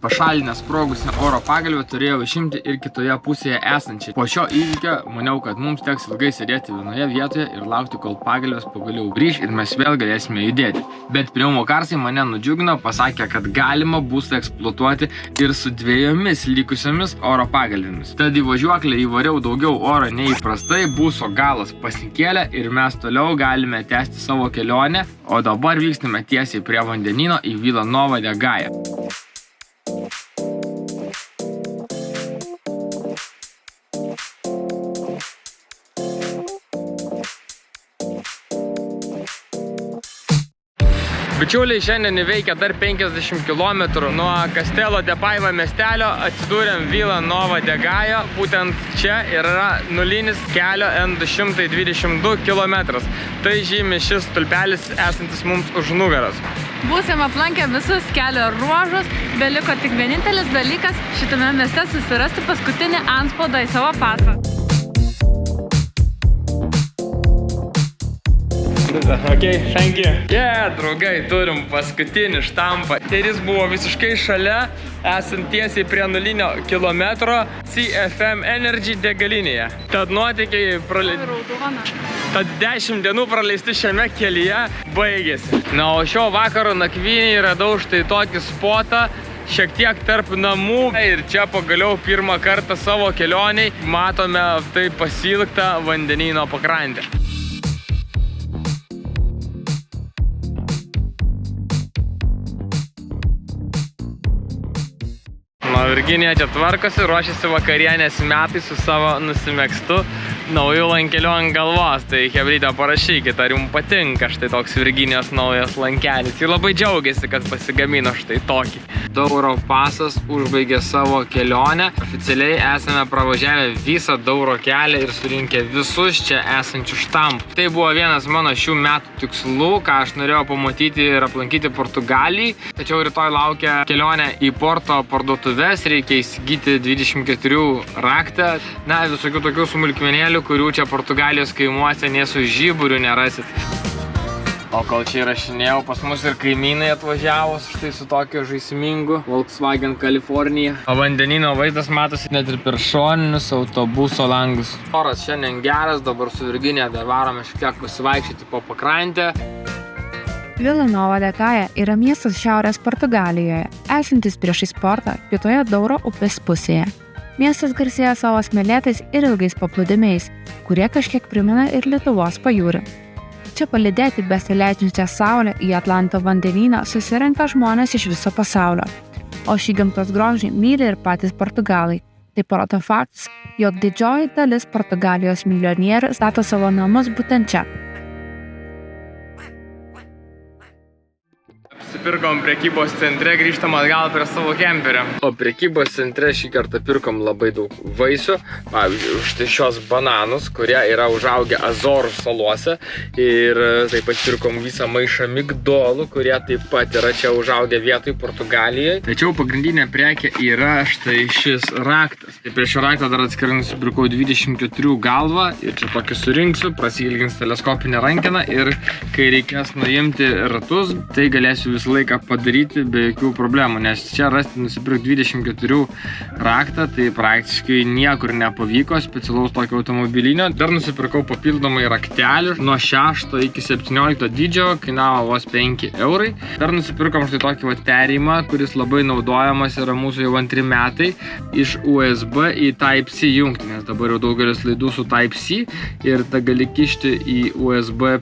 Pašalinę sprogusią oro pagalvę turėjau išimti ir kitoje pusėje esančiai. Po šio įvykio maniau, kad mums teks ilgai sėdėti vienoje vietoje ir laukti, kol pagalvės pagaliau grįš ir mes vėl galėsime judėti. Bet pneumokarsai mane nudžiugino, pasakė, kad galima bus eksploatuoti ir su 2 likusiomis oro pagalvėmis. Tad į važiuoklę įvariau daugiau oro nei įprastai, būso galas pasikėlė ir mes toliau galime tęsti savo kelionę, o dabar vykstame tiesiai prie vandenyno į Vila Nova de Gaia. Bičiuliai, šiandien įveikia dar 50 km nuo Castelo de Paiva miestelio, atsidūrėm Vila Nova de Gaia. Būtent čia yra nulinis kelio N222 km. Tai žymi šis stulpelis esantis mums už nugaros. Būsim aplankę visus kelio ruožus, beliko tik vienintelis dalykas šitame mieste susirasti paskutinį antspaudą į savo pasą. Ok, thank you. Draugai, turim paskutinį štampą. Ir jis buvo visiškai šalia, esant tiesiai prie nulinio kilometro CFM Energy degalinėje. Tad nuotykiai Tad 10 dienų praleisti šiame kelyje baigėsi. Na, o šio vakaro nakvynėje radau štai tokį spotą, šiek tiek tarp namų. Ir čia pagaliau pirmą kartą savo kelioniai matome tai pasilgtą vandenyno pakrantę. Virginija čia tvarkosi, ruošiasi vakarienės metais su savo nusimegztu naujų lankeliu ant galvos. Tai chebrytė, parašykit, ar jums patinka štai toks Virginijos naujas lankelis. Ji labai džiaugiasi, kad pasigamino štai tokį. Dauro pasas užbaigė savo kelionę. Oficialiai esame pravažiavę visą Dauro kelią ir surinkę visus čia esančių štampų. Tai buvo vienas mano šių metų tikslų, ką aš norėjau pamatyti ir aplankyti Portugalijai. Tačiau rytoj laukia kelionė į Porto parduotuves, reikia įsigyti 24 raktą. Na, visokių tokių smulkmenėlių, kurių čia Portugalijos kaimuose nė su žiburiu nerasit. O kol čia įrašinėjau, pas mus ir kaimynai atvažiavo štai su tokiu žaismingu Volkswagen California. O vandenino vaizdas matosi net ir per šoninius autobuso langus. Oras šiandien geras, dabar su Virginija dar varome šiek tiek pasivaikščioti po pakrantę. Vila Nova de Gaia yra miestas šiaurės Portugalijoje, esantis priešais portą kitoje Dauro upės pusėje. Miestas garsėja savo smėlėtais ir ilgais paplūdimiais, kurie kažkiek primena ir Lietuvos pajūrį. Čia palydėti besileidžiančią saulę į Atlanto vandenyną susirenka žmonės iš viso pasaulio. O šį gamtos grožį myli ir patys portugalai. Tai parodo faktas, jog didžioji dalis Portugalijos milijonierių stato savo namus būtent čia. Pirkom prekybos centre, grįžtam atgal prie savo kemperio. O prekybos centre šį kartą pirkom labai daug vaisių. Pavyzdžiui, štai šios bananus, kurie yra užaugę Azorų salose. Ir taip pat pirkom visą maišą migdolų, kurie taip pat yra čia užaugę vietoj Portugalijoje. Tačiau pagrindinė prekė yra štai šis raktas. Tai prie šio rakto dar atskirai nusipirkau 24 galvą ir čia tokį surinksiu, prasilgins teleskopinę rankeną ir kai reikės nuimti ratus, tai galėsiu visą laiką padaryti be jokių problemų, nes čia rasti nusipirkti 24 raktą, tai praktiškai niekur nepavyko, specialaus tokio automobilinio. Dar nusipirkau papildomai raktelių, nuo 6 iki 17 dydžio, kainavo vos 5 eurai. Dar nusipirkom štai tokį perėjimą, kuris labai naudojamas yra mūsų jau 2 metai, iš USB į Type-C jungti, nes dabar jau daugelis laidų su Type-C ir tą gali kišti į USB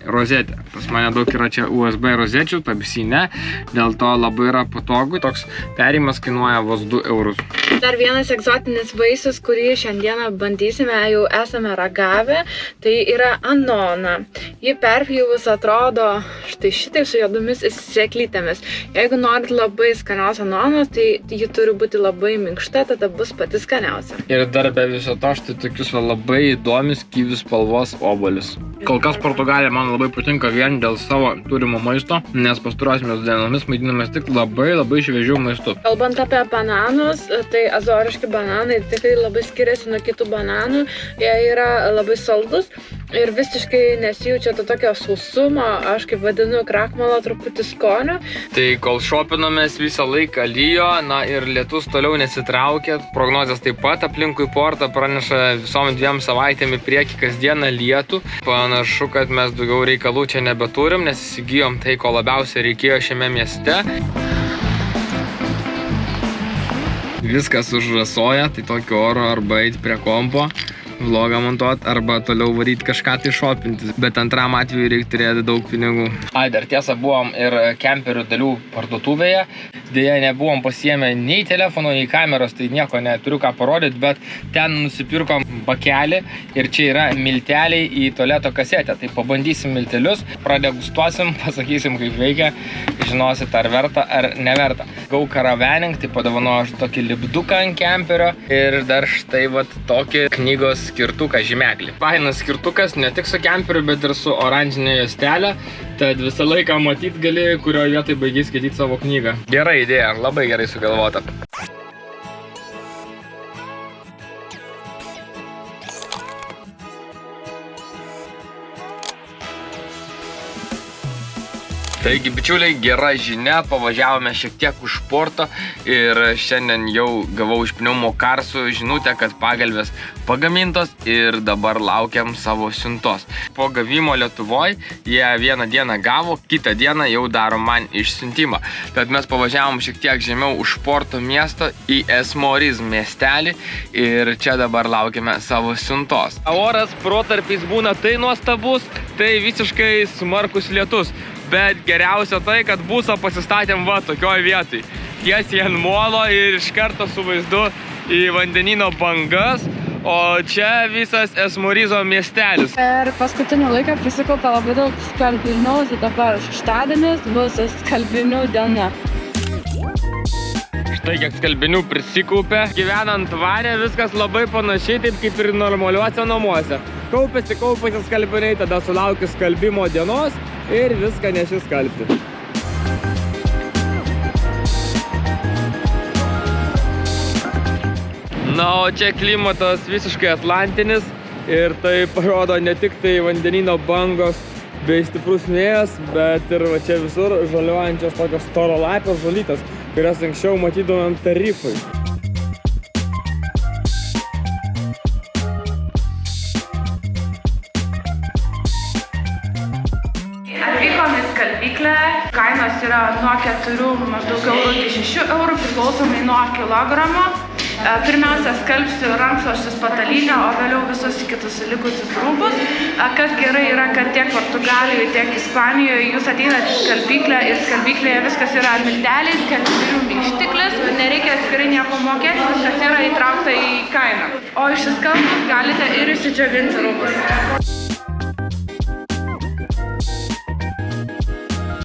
rozetę. Pas mane daug yra čia USB rozečių, Type-C ne, dėl to labai yra patogu. Toks perėjimas kainuoja vos 2 eurus. Dar vienas egzotinis vaisius, kurį šiandieną bandysime, jau esame ragavę, tai yra anona. Ji perfjuvus atrodo štai šitai su juodomis sėklytėmis. Jeigu norit labai skanios anonos, tai ji turi būti labai minkšta, tada bus pati skaniausia. Ir dar be viso to štai tokius labai įdomius kivių spalvos obuolius. Kol kas Portugalija man labai patinka vien dėl savo turimo maisto, nes pastarosiomis dienomis maitinamės tik labai šviežių maistu. Kalbant apie bananus, tai azoriški bananai tikrai labai skiriasi nuo kitų bananų. Jie yra labai saldus ir visiškai nesijaučia to tokio sausumo, aš kaip vadinu krakmalo truputį skonio. Tai kol šopinomės visą laiką lyjo, na ir lietus toliau nesitraukė, prognozės taip pat aplinkui portą praneša visom 2 savaitėm į priekį kasdieną lietų. Panašu, kad mes daugiau reikalų čia nebeturim, nes įsigijom tai, ko labiausiai reikėjo šiame mieste. Viskas užrasoja, tai tokio oro arba eit prie kompo, vlogą montuot, arba toliau varyt kažką tai šopintis. Bet antram atveju reikia turėti daug pinigų. Dar tiesa, buvom ir kemperių dalių parduotuvėje. Deja, nebuvom pasiėmę nei telefono, nei kameros, tai nieko neturiu ką parodyti, bet ten nusipirkom bakelį ir čia yra milteliai į tualeto kasetę. Tai pabandysim miltelius, pradegustuosim, pasakysim kaip veikia, žinosit ar verta ar neverta. Go Caravaning, tai padovanoju tokį lipduką ant kemperio ir dar štai vat tokį knygos skirtuką žymeklį. Fainas skirtukas ne tik su kemperiu, bet ir su oranžinė juostelė, tad visą laiką matyt gali, kurioje vietoje baigiai skaityti savo knygą. Gera idėja, labai gerai sugalvota. Taigi, bičiuliai, gera žinia, pavažiavome šiek tiek už porto ir šiandien jau gavau iš Pneumo Carsų žinutę, kad pagalvės pagamintos ir dabar laukiam savo siuntos. Po gavimo Lietuvoje jie vieną dieną gavo, kitą dieną jau daro man išsiuntimą. Tad mes pavažiavom šiek tiek žemiau už porto miesto į Esmoriz miestelį ir čia dabar laukiame savo siuntos. Oras protarpiais būna tai nuostabus, tai visiškai smarkus lietus. Bet geriausia tai, kad būsą pasistatėm va tokioj vietoj. Tiesiai ant molo ir iš karto su vaizdu į vandenino bangas, o čia visas Esmorizo miestelis. Per paskutinį laiką prisikaupė labai daug skalbinių, tai dabar šeštadienis bus skalbinių diena. Štai kiek skalbinių prisikaupė. Gyvenant Tvarė viskas labai panašiai, taip kaip ir normaliuose namuose. Kaupiasi skalbiniai, tada sulauki skalbimo dienos ir viską neši skalbti. Na, o čia klimatas visiškai atlantinis ir tai parodo ne tik tai vandenino bangos bei stiprus vėjas, bet ir va čia visur žaliuojančios tokios storolapės žolytės, kurias anksčiau matydavome tarifai. Atvykom į skalbyklę, kainos yra nuo 4 maždaug eurų iki 6 eurų, priklausomai nuo kilogramo. Pirmiausia, skalbsiu rankšluosčius, patalynę, o vėliau visus kitus likusius rūbus. Kas gerai yra, kad tiek Portugalijoje, tiek Ispanijoje jūs ateinate į skalbyklę ir skalbyklėje viskas yra milteliai, skalbinių minkštiklis, nereikia atskirai nieko mokėti, viskas yra įtraukta į kainą. O išsiskalbus galite ir išsidžiovinti rūbus.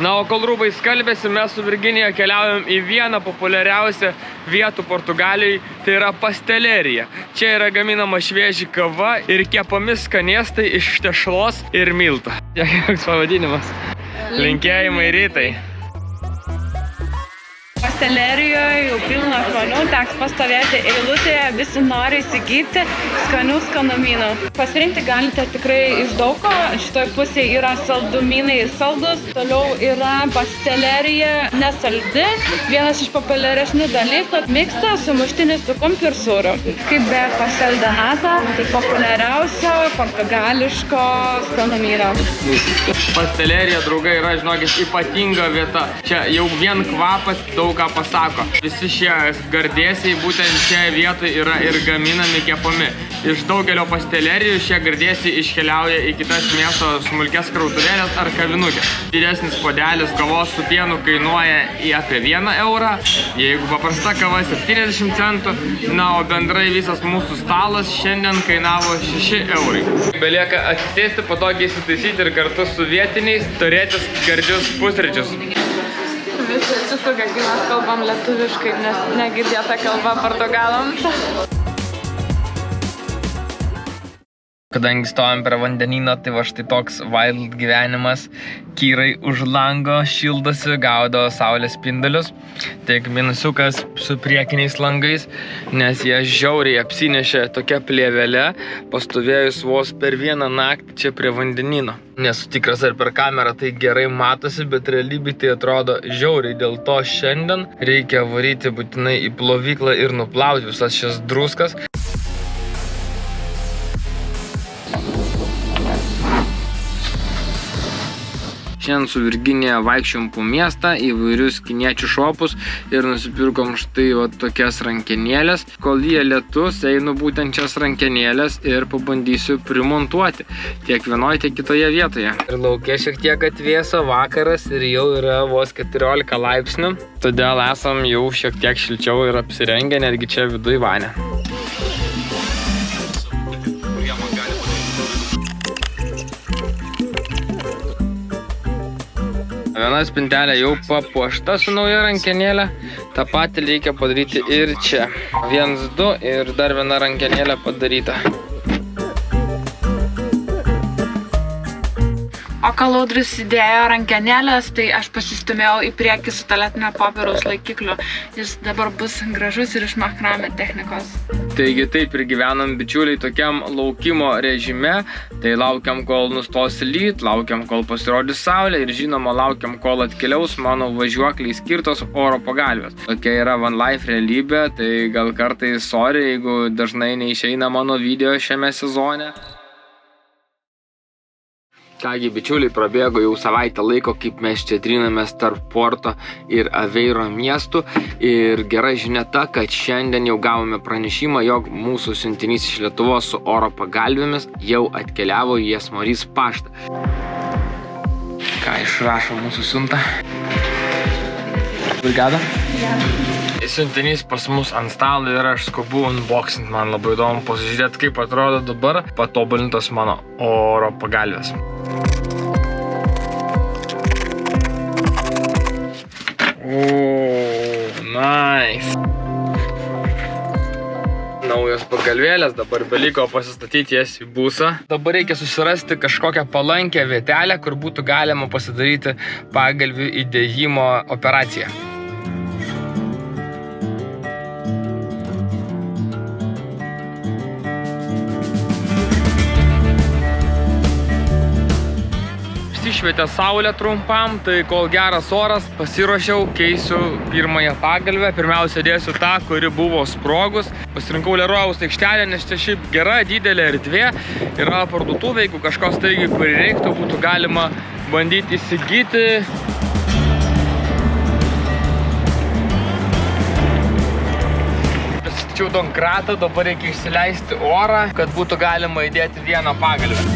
Na, o kol rūbai skalbėsi, mes su Virginija keliaujam į vieną populiariausią vietų Portugalijai, tai yra pastelerija. Čia yra gaminama švieži kava ir kepami skanėstai iš tešlos ir miltų. Koks pavadinimas? Linkėjimai rytai. Pastelerijoje jau pilna žmonių, teks pastovėti eilutėje, visi nori įsigyti skanių skanumynų. Pasirinkti galite tikrai iš daug ko, šitoj pusėje yra saldumynai saldus, toliau yra pastelerija nesaldi, vienas iš populiaresnių dalykų, mikstas sumuštinis su kumpir sūriu. Kaip be pastel de nata, tai populiariausio portugališko skanumyno. Pastelerija, draugai, yra, žinokit, ypatinga vieta. Čia jau vien kvapas daug ką pasako. Visi šie gardėsiai būtent čia vietoje yra ir gaminami, kepami. Iš daugelio pastelerijų šie gardėsiai iškeliauja į kitas miesto smulkes krautuvėlės ar kavinukės. Didesnis puodelis kavos su pienu kainuoja apie 1 eurą, jeigu paprasta kava 70 centų, na, o bendrai visas mūsų stalas šiandien kainavo 6 eurai. Belieka atsisėsti, patogiai įsitaisyti ir kartu su vietiniais turėti gardžius pusryčius. Visi atsisuka, kai mes kalbam lietuviškai, nes negirdėta kalba portugalams. Kadangi stovim prie vandenyno, tai va štai toks wild gyvenimas. Kyrai už lango šildosi, gaudo saulės spindulius. Tik minusiukas su priekiniais langais, nes jie žiauriai apsinešė tokia plėvelė, pastovėjus vos per vieną naktį čia prie vandenyno. Nesu tikras, ar per kamerą tai gerai matosi, bet realybėj tai atrodo žiauriai. Dėl to šiandien reikia varyti būtinai į plovyklą ir nuplauti visas šias druskas. Šiandien su Virginija vaikščiom po miestą, įvairius kiniečių šopus ir nusipirkom štai va tokias rankenėlės. Kol jie lietus, einu būtent šias rankenėlės ir pabandysiu primontuoti tiek vienoje, tiek kitoje vietoje. Ir lauke šiek tiek atvėso vakaras ir jau yra vos 14 laipsnių, todėl esam jau šiek tiek šilčiau ir apsirengę, netgi čia viduj vanę. Viena spintelė jau papuošta su nauja rankenėlė. Ta patį reikia padaryti ir čia. 1, 2 ir dar viena rankenėlė padaryta. O kol Audrius įdėjo rankenėlės, tai aš pasistumėjau į priekį su tualetinio popieriaus laikikliu. Jis dabar bus gražus ir iš makrame technikos. Taigi taip ir gyvenam, bičiuliai, tokiam laukimo režime. Tai laukiam, kol nustos lyt, laukiam, kol pasirodys saulė ir žinoma, laukiam, kol atkeliaus mano važiuokliai skirtos oro pagalvės. Tokia yra van life realybė, tai gal kartais sorry, jeigu dažnai neišeina mano video šiame sezone. Kągi, bičiuliai, prabėgo jau savaitę laiko, kaip mes čia trinamės tarp Porto ir Aveiro miestų. Ir gera žinia ta, kad šiandien jau gavome pranešimą, jog mūsų siuntinys iš Lietuvos su oro pagalvėmis jau atkeliavo į Esmorys paštą. Ką išrašo mūsų siunta? Brigada? Siuntinys pas mus ant stalo ir aš skubu unboxint. Man labai įdomu pasižiūrėti, kaip atrodo dabar patobulintos mano oro pagalvės. Nice. Naujos pagalvėlės, dabar beliko pasistatyti jas į busą. Dabar reikia susirasti kažkokią palankę vietelę, kur būtų galima pasidaryti pagalvių įdėjimo operaciją. Išvietė saulę trumpam, tai kol geras oras, pasiruošiau, keisiu pirmąją pagalvę. Pirmiausia, dėsiu tą, kuri buvo sprogus. Pasirinkau Lerojaus aikštelę, nes čia šiaip gera, didelė erdvė. Yra parduotuvė, jeigu kažko staigiai prireiktų, būtų galima bandyti įsigyti. Pasistačiau donkratą, dabar reikia išsileisti orą, kad būtų galima įdėti vieną pagalvę.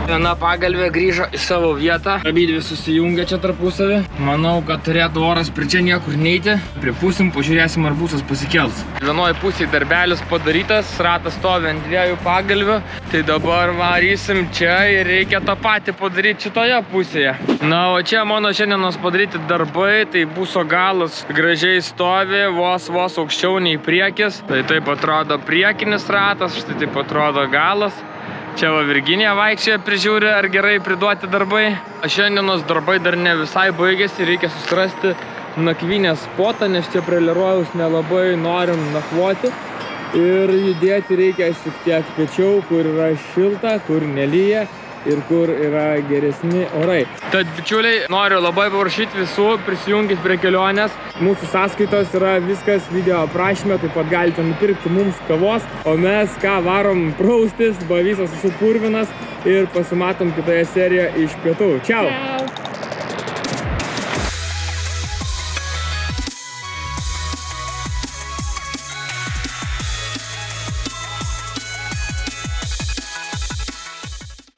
Viena pagalvė grįžo į savo vietą. Abidvi susijungia čia tarpusavį. Manau, kad turėtų oras prie čia niekur neiti. Pripusim, pažiūrėsim, ar busas pasikels. Vienoje pusėje darbelis padarytas, ratas stovi ant 2 pagalvių. Tai dabar varysim čia ir reikia tą patį padaryti šitoje pusėje. Na, o čia mano šiandienos padaryti darbai. Tai buso galas gražiai stovi, vos aukščiau nei priekis. Tai taip atrodo priekinis ratas, štai taip atrodo galas. Čia va Virginija vaikščia, prižiūri, ar gerai priduoti darbai. Šiandienos darbai dar ne visai baigėsi, reikia susirasti nakvynės spotą, nes čia prie Lerojaus nelabai norim nakvoti. Ir judėti reikia šiek tiek piečiau, kur yra šilta, kur nelyja ir kur yra geresni orai. Tad, bičiuliai, noriu labai paprašyti visų, prisijungit prie kelionės. Mūsų sąskaitos yra viskas video aprašyme, taip pat galite nupirkti mums kavos. O mes ką varom praustis, visas susipurvinas ir pasimatom kitoje serijoje iš pietų. Čiau!